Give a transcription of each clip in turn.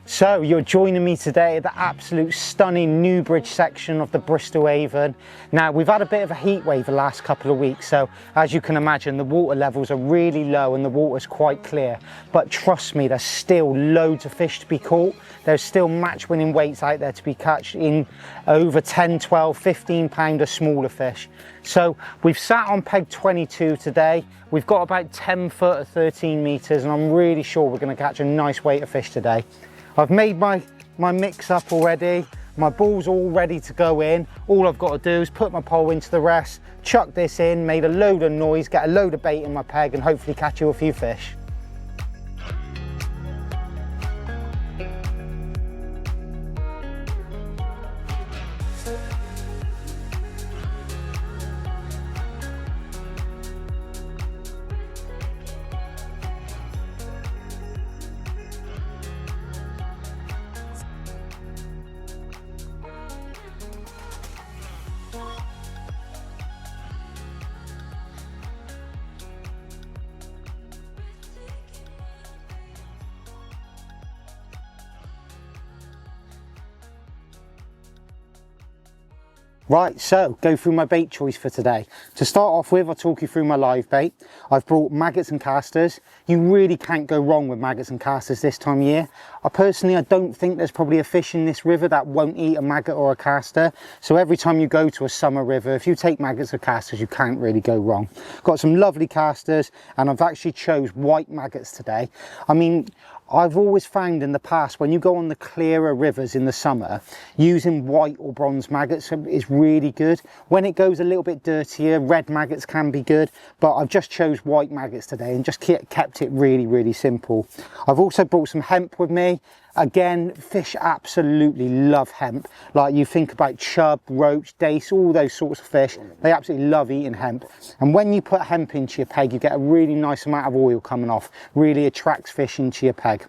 So you're joining me today at the absolute stunning Newbridge section of the Bristol Avon. Now we've had a bit of a heat wave the last couple of weeks, so as you can imagine the water levels are really low and the water's quite clear. But trust me, there's still loads of fish to be caught. There's still match winning weights out there to be catched in over 10, 12, 15 pound of smaller fish. So we've sat on peg 22 today. We've got about 10 foot or 13 meters and I'm really sure we're going to catch a nice weight of fish today. I've made my mix up already, my ball's all ready to go in. All I've got to do is put my pole into the rest, chuck this in, made a load of noise, get a load of bait in my peg and hopefully catch you a few fish. Right, so go through my bait choice for today. To start off with, I'll talk you through my live bait. I've brought maggots and casters. You really can't go wrong with maggots and casters this time of year. I don't think there's probably a fish in this river that won't eat a maggot or a caster. So every time you go to a summer river, if you take maggots or casters, you can't really go wrong. Got some lovely casters and I've actually chose white maggots today. I mean, I've always found in the past when you go on the clearer rivers in the summer, using white or bronze maggots is really good. When it goes a little bit dirtier, red maggots can be good, but I've just chose white maggots today and just kept it really, really simple. I've also brought some hemp with me. Again, fish absolutely love hemp. Like you think about chub, roach, dace, all those sorts of fish, they absolutely love eating hemp. And when you put hemp into your peg, you get a really nice amount of oil coming off, really attracts fish into your peg.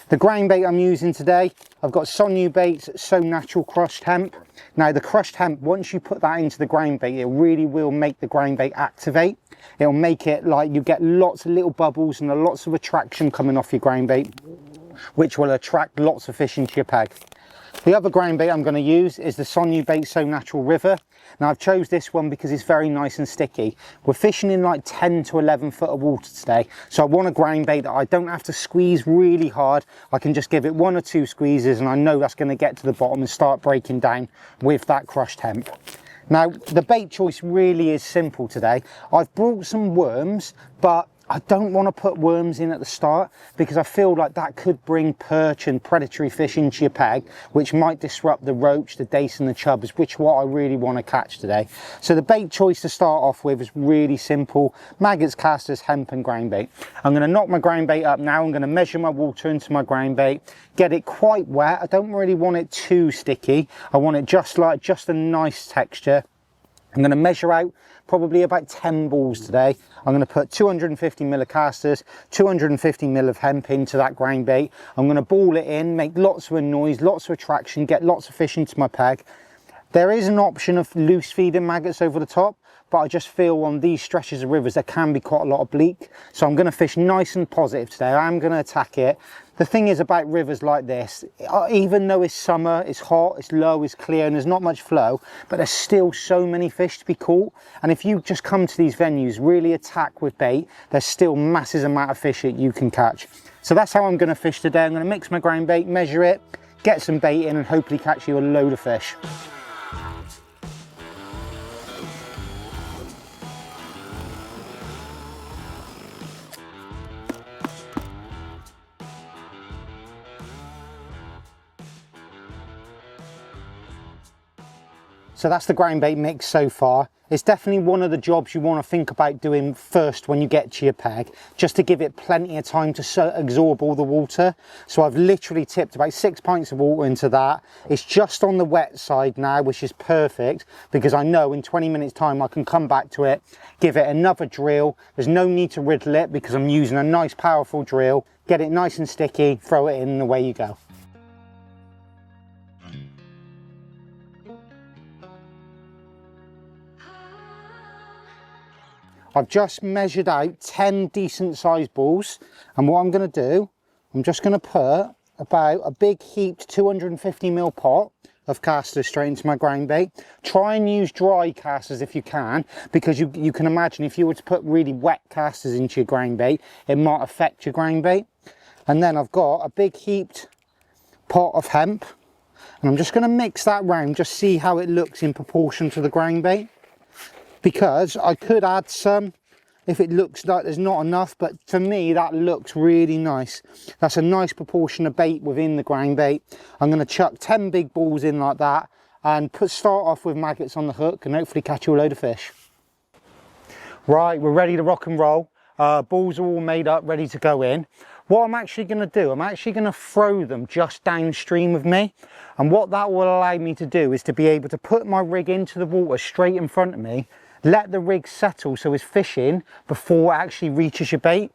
The grain bait I'm using today, I've got Sonu Bait's So Natural crushed hemp. Now the crushed hemp, once you put that into the grain bait, it really will make the grain bait activate. It'll make it like you get lots of little bubbles and lots of attraction coming off your grain bait, which will attract lots of fish into your peg. The other grain bait I'm going to use is the Sonu Bait So Natural River. Now I've chose this one because it's very nice and sticky. We're fishing in like 10 to 11 foot of water today, so I want a grain bait that I don't have to squeeze really hard. I can just give it 1 or 2 squeezes and I know that's going to get to the bottom and start breaking down with that crushed hemp. Now the bait choice really is simple today. I've brought some worms, but I don't want to put worms in at the start because I feel like that could bring perch and predatory fish into your peg, which might disrupt the roach, the dace and the chubs, which what I really want to catch today. So the bait choice to start off with is really simple: maggots, casters, hemp and grain bait. I'm going to knock my grain bait up now. I'm going to measure my water into my grain bait, get it quite wet. I don't really want it too sticky. I want it just a nice texture. I'm going to measure out probably about 10 balls today. I'm going to put 250 ml of casters, 250 ml of hemp into that grain bait. I'm going to ball it in, make lots of noise, lots of attraction, get lots of fish into my peg. There is an option of loose feeding maggots over the top, but I just feel on these stretches of rivers there can be quite a lot of bleak. So I'm going to fish nice and positive today. I am going to attack it. The thing is about rivers like this, even though it's summer, it's hot, it's low, it's clear and there's not much flow, but there's still so many fish to be caught. And if you just come to these venues, really attack with bait, there's still massive amount of fish that you can catch. So that's how I'm going to fish today. I'm going to mix my grain bait, measure it, get some bait in and hopefully catch you a load of fish. So that's the grain bait mix so far. It's definitely one of the jobs you want to think about doing first when you get to your peg, just to give it plenty of time to absorb all the water. So I've literally tipped about 6 pints of water into that. It's just on the wet side now, which is perfect because I know in 20 minutes time I can come back to it, give it another drill. There's no need to riddle it because I'm using a nice powerful drill. Get it nice and sticky, throw it in and away you go. I've just measured out 10 decent sized balls, and what I'm going to do, I'm just going to put about a big heaped 250 ml pot of casters straight into my ground bait. Try and use dry casters if you can, because you can imagine if you were to put really wet casters into your ground bait, it might affect your ground bait. And then I've got a big heaped pot of hemp, and I'm just going to mix that round, just see how it looks in proportion to the ground bait, because I could add some if it looks like there's not enough, but for me that looks really nice. That's a nice proportion of bait within the ground bait. I'm going to chuck 10 big balls in like that and start off with maggots on the hook and hopefully catch you a load of fish. Right, we're ready to rock and roll. Balls are all made up, ready to go in. What I'm actually going to do, I'm actually going to throw them just downstream of me, and what that will allow me to do is to be able to put my rig into the water straight in front of me, let the rig settle so it's fishing before it actually reaches your bait.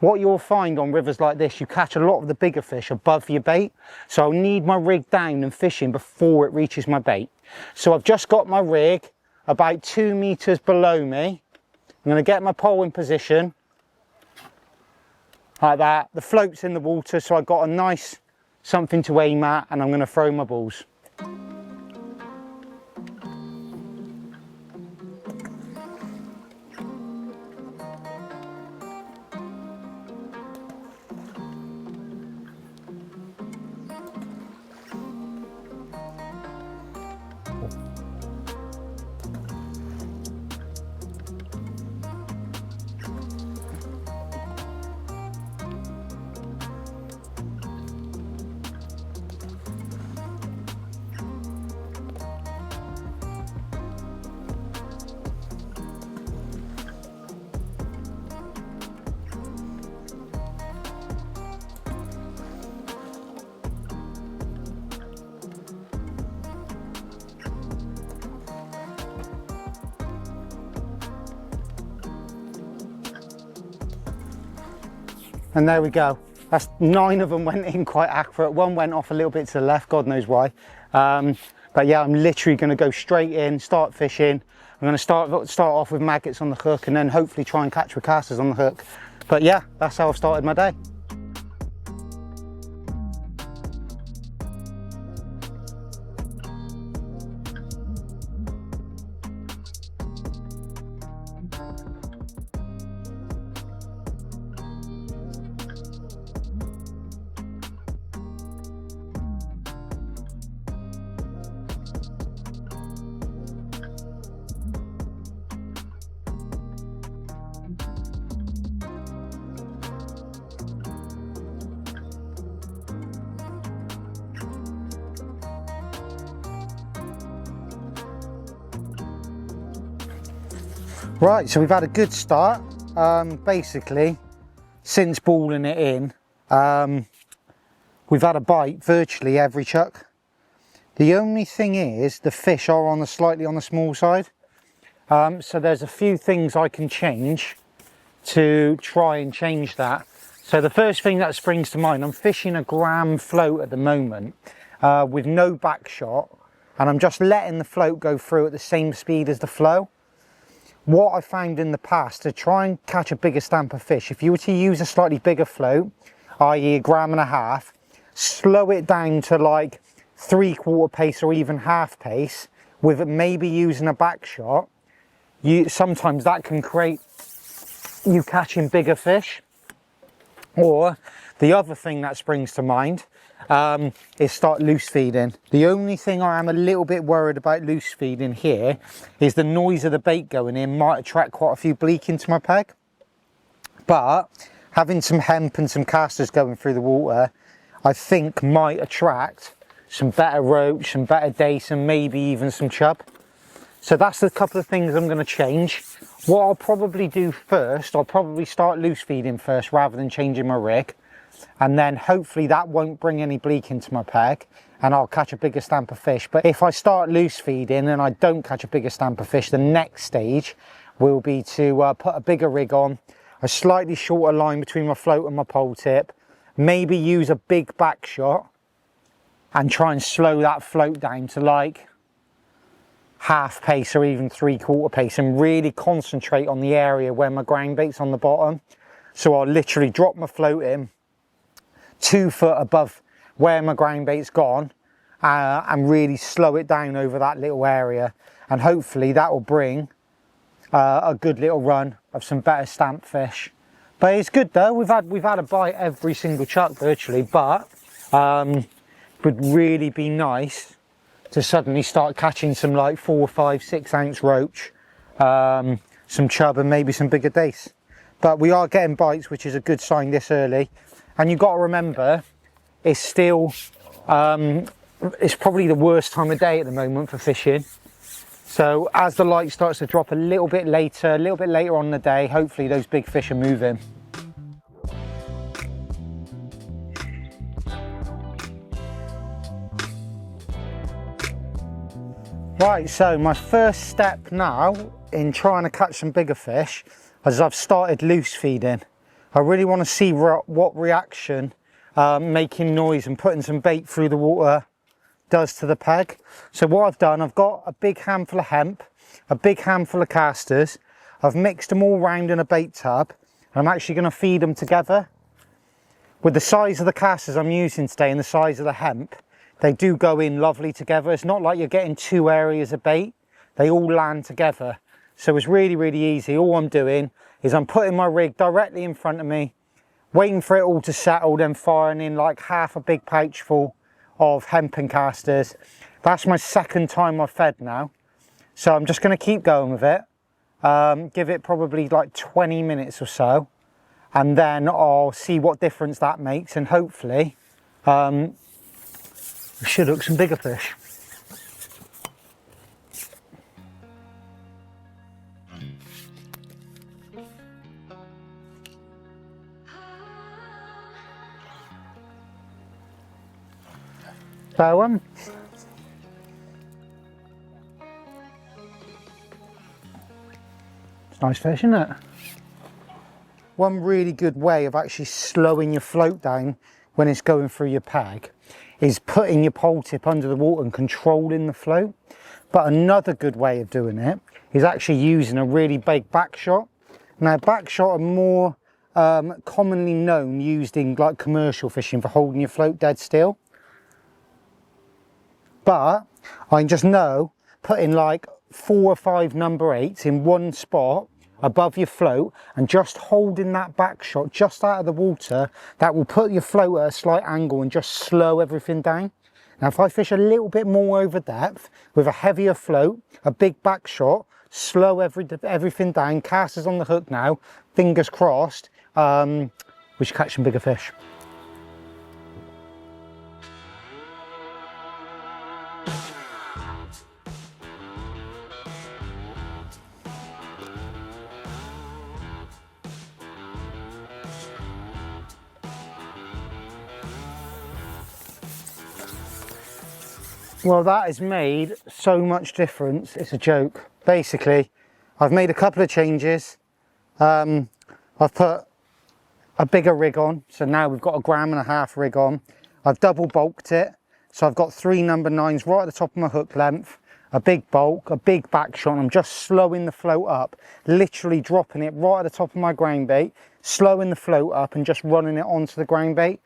What you'll find on rivers like this, you catch a lot of the bigger fish above your bait, so I'll need my rig down and fishing before it reaches my bait. So I've just got my rig about 2 meters below me. I'm going to get my pole in position like that. The float's in the water, so I've got a nice something to aim at, and I'm going to throw my balls. And there we go. That's 9 of them went in quite accurate. One went off a little bit to the left, God knows why. But yeah, I'm literally going to go straight in, start fishing. I'm going to start off with maggots on the hook, and then hopefully try and catch with casters on the hook. But yeah, that's how I've started my day. Right, so we've had a good start. Basically, since balling it in, we've had a bite virtually every chuck. The only thing is the fish are slightly on the small side. So there's a few things I can change to try and change that. So the first thing that springs to mind, I'm fishing a gram float at the moment with no back shot, and I'm just letting the float go through at the same speed as the flow. What I found in the past, to try and catch a bigger stamp of fish, if you were to use a slightly bigger float, i.e. 1.5 grams, slow it down to like 3/4 pace or even half pace, with maybe using a back shot, sometimes that can create you catching bigger fish. Or the other thing that springs to mind is start loose feeding. The only thing I am a little bit worried about loose feeding here is the noise of the bait going in might attract quite a few bleak into my peg. But having some hemp and some casters going through the water, I think might attract some better roach, some better dace, and maybe even some chub. So that's the couple of things I'm going to change. What I'll probably do first, I'll probably start loose feeding first rather than changing my rig. And then hopefully that won't bring any bleak into my peg and I'll catch a bigger stamp of fish. But if I start loose feeding and I don't catch a bigger stamp of fish, the next stage will be to put a bigger rig on, a slightly shorter line between my float and my pole tip, maybe use a big back shot and try and slow that float down to like half pace or even 3/4 pace, and really concentrate on the area where my ground bait's on the bottom. So I'll literally drop my float in 2 foot above where my ground bait's gone and really slow it down over that little area, and hopefully that will bring a good little run of some better stamp fish. But it's good though, we've had a bite every single chuck virtually, but it would really be nice to suddenly start catching some like 4, 5, 6 ounce roach, some chub and maybe some bigger dace. But we are getting bites, which is a good sign this early. And you've got to remember, it's still, it's probably the worst time of day at the moment for fishing. So as the light starts to drop a little bit later on in the day, hopefully those big fish are moving. Right, so my first step now in trying to catch some bigger fish is I've started loose feeding. I really want to see what reaction making noise and putting some bait through the water does to the peg. So what I've done, I've got a big handful of hemp, a big handful of casters. I've mixed them all round in a bait tub, and I'm actually going to feed them together. With the size of the casters I'm using today and the size of the hemp, they do go in lovely together. It's not like you're getting 2 areas of bait, they all land together. So it's really, really easy. All I'm doing is I'm putting my rig directly in front of me, waiting for it all to settle, then firing in like half a big pouch full of hemp and casters. That's my second time I've fed now. So I'm just going to keep going with it. Give it probably like 20 minutes or so, and then I'll see what difference that makes, and hopefully we should hook some bigger fish. Fair one. It's nice fish, isn't it? One really good way of actually slowing your float down when it's going through your peg is putting your pole tip under the water and controlling the float. But another good way of doing it is actually using a really big back shot. Now, back shot are more commonly known, used in like commercial fishing for holding your float dead still. But I just know putting like 4 or 5 number 8s in one spot above your float and just holding that back shot just out of the water, that will put your float at a slight angle and just slow everything down. Now if I fish a little bit more over depth with a heavier float, a big back shot, slow everything down, casters on the hook now, fingers crossed, we should catch some bigger fish. Well, that has made so much difference, it's a joke. Basically, I've made a couple of changes. I've put a bigger rig on, so now we've got a 1.5 gram rig on. I've double bulked it, so I've got 3 number 9s right at the top of my hook length, a big bulk, a big back shot, and I'm just slowing the float up, literally dropping it right at the top of my ground bait, slowing the float up and just running it onto the ground bait.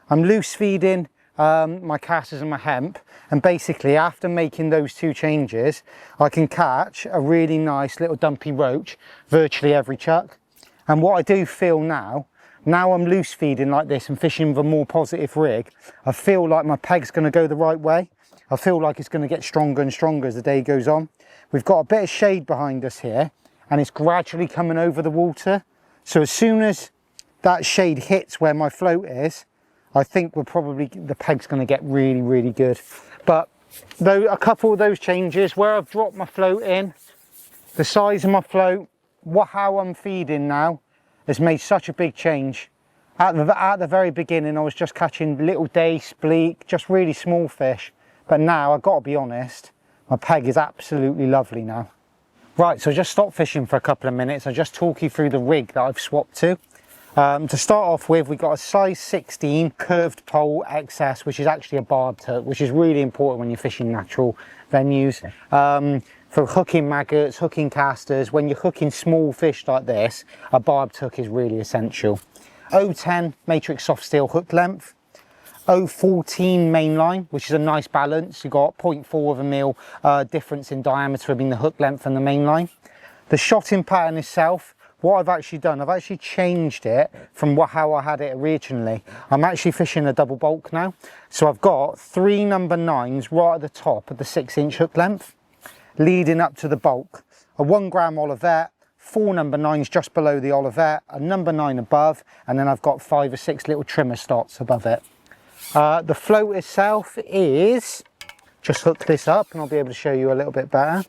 I'm loose feeding my casters and my hemp, and basically after making those 2 changes I can catch a really nice little dumpy roach virtually every chuck. And what I do feel now I'm loose feeding like this and fishing with a more positive rig, I feel like my peg's going to go the right way. I feel like it's going to get stronger and stronger as the day goes on. We've got a bit of shade behind us here and it's gradually coming over the water, so as soon as that shade hits where my float is, I think the peg's going to get really, really good. But though a couple of those changes, where I've dropped my float in, the size of my float, how I'm feeding now has made such a big change. At the very beginning, I was just catching little dace, bleak, just really small fish. But now, I've got to be honest, my peg is absolutely lovely now. Right, so just stop fishing for a couple of minutes. I'll just talk you through the rig that I've swapped to. To start off with, we've got a size 16 curved pole XS, which is actually a barbed hook, which is really important when you're fishing natural venues. For hooking maggots, hooking casters, when you're hooking small fish like this, a barbed hook is really essential. 010 Matrix soft steel hook length, 0.14 main line, which is a nice balance. You've got 0.4 of a mil difference in diameter between the hook length and the main line. The shotting pattern itself, what I've actually done, I've actually changed it from how I had it originally. I'm actually fishing a double bulk now. So I've got 3 number 9s right at the top of the 6-inch hook length, leading up to the bulk. A 1 gram Olivet, 4 number 9s just below the Olivet, a number 9 above, and then I've got 5 or 6 little trimmer stots above it. The float itself is, just hook this up and I'll be able to show you a little bit better,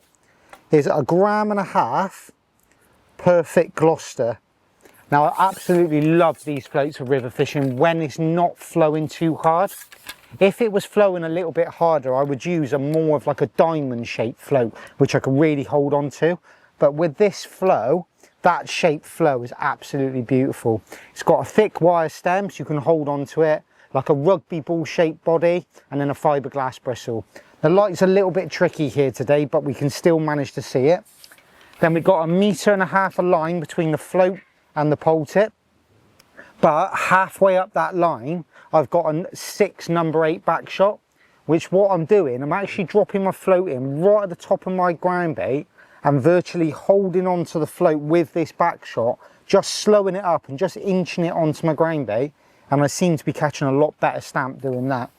is a 1.5 grams Perfect Gloucester. Now I absolutely love these floats for river fishing when it's not flowing too hard. If it was flowing a little bit harder, I would use a more of like a diamond shaped float, which I could really hold on to. But with this flow, that shaped flow is absolutely beautiful. It's got a thick wire stem so you can hold on to it, like a rugby ball shaped body, and then a fiberglass bristle. The light's a little bit tricky here today, but we can still manage to see it. Then we've got 1.5 meters of line between the float and the pole tip. But halfway up that line, I've got a 6 number 8 back shot, which what I'm doing, I'm actually dropping my float in right at the top of my ground bait and virtually holding onto the float with this back shot, just slowing it up and just inching it onto my ground bait. And I seem to be catching a lot better stamp doing that.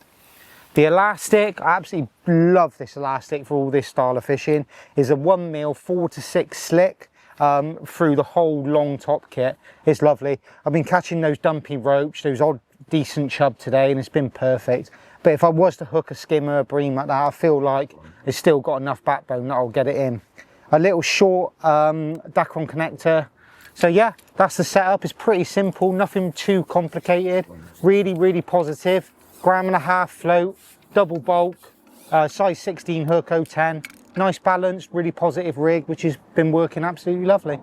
The elastic, I absolutely love this elastic for all this style of fishing, is a 1 mil 4 to 6 slick through the whole long top kit. It's lovely. I've been catching those dumpy roach, those odd decent chub today, and it's been perfect. But if I was to hook a skimmer, a bream like that, I feel like it's still got enough backbone that I'll get it in. A little short Dacron connector. So yeah, that's the setup. It's pretty simple, nothing too complicated. Really, really positive. 1.5 grams float, double bulk, size 16 hook, 0.10. Nice balance, really positive rig, which has been working absolutely lovely.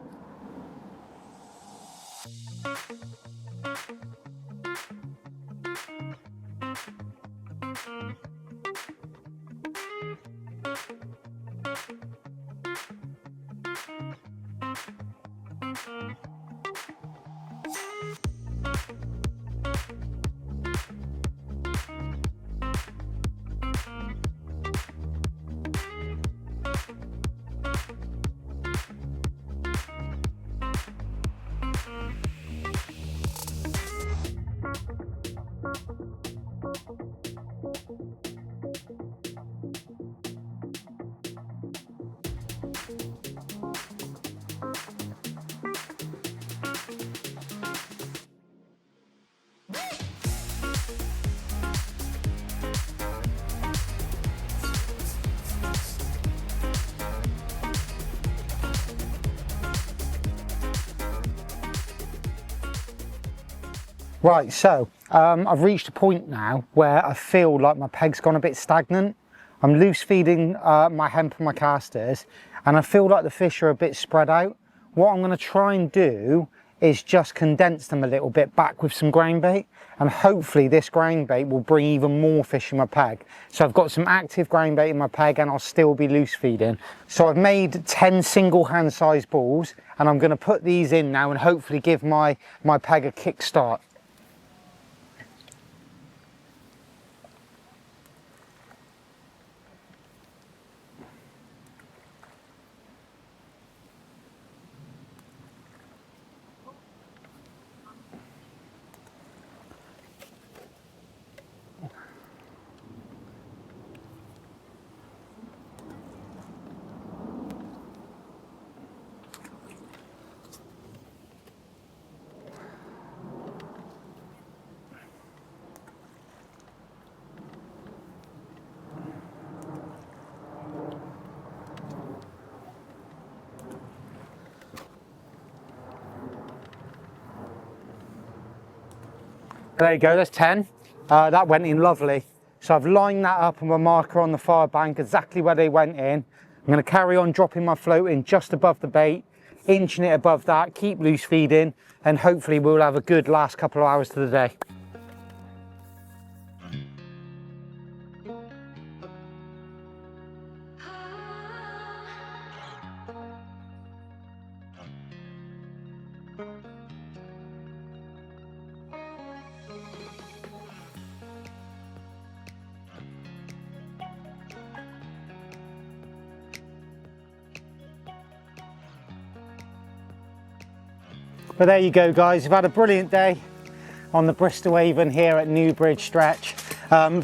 Right, so I've reached a point now where I feel like my peg's gone a bit stagnant. I'm loose feeding my hemp and my casters, and I feel like the fish are a bit spread out. What I'm going to try and do is just condense them a little bit back with some ground bait, and hopefully this ground bait will bring even more fish in my peg. So I've got some active ground bait in my peg and I'll still be loose feeding. So I've made 10 single hand size balls, and I'm going to put these in now and hopefully give my peg a kick start. There you go, that's 10. That went in lovely. So I've lined that up with my marker on the far bank exactly where they went in. I'm going to carry on dropping my float in just above the bait, inching it above that, keep loose feeding, and hopefully we'll have a good last couple of hours to the day. But there you go, guys. We've had a brilliant day on the Bristol Avon here at Newbridge Stretch.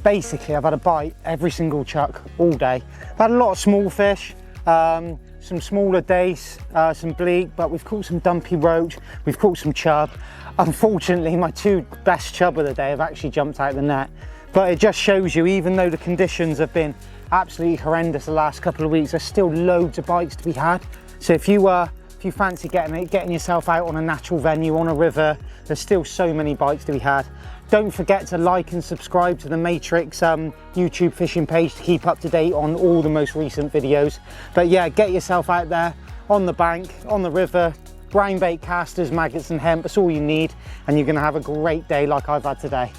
Basically, I've had a bite every single chuck all day. I've had a lot of small fish, some smaller dace, some bleak, but we've caught some dumpy roach, we've caught some chub. Unfortunately, my two best chub of the day have actually jumped out the net. But it just shows you, even though the conditions have been absolutely horrendous the last couple of weeks, there's still loads of bites to be had. So if you fancy getting yourself out on a natural venue, on a river, there's still so many bites to be had. Don't forget to like and subscribe to the Matrix YouTube fishing page to keep up to date on all the most recent videos. But yeah, get yourself out there on the bank, on the river, ground bait, casters, maggots and hemp, that's all you need, and you're going to have a great day like I've had today.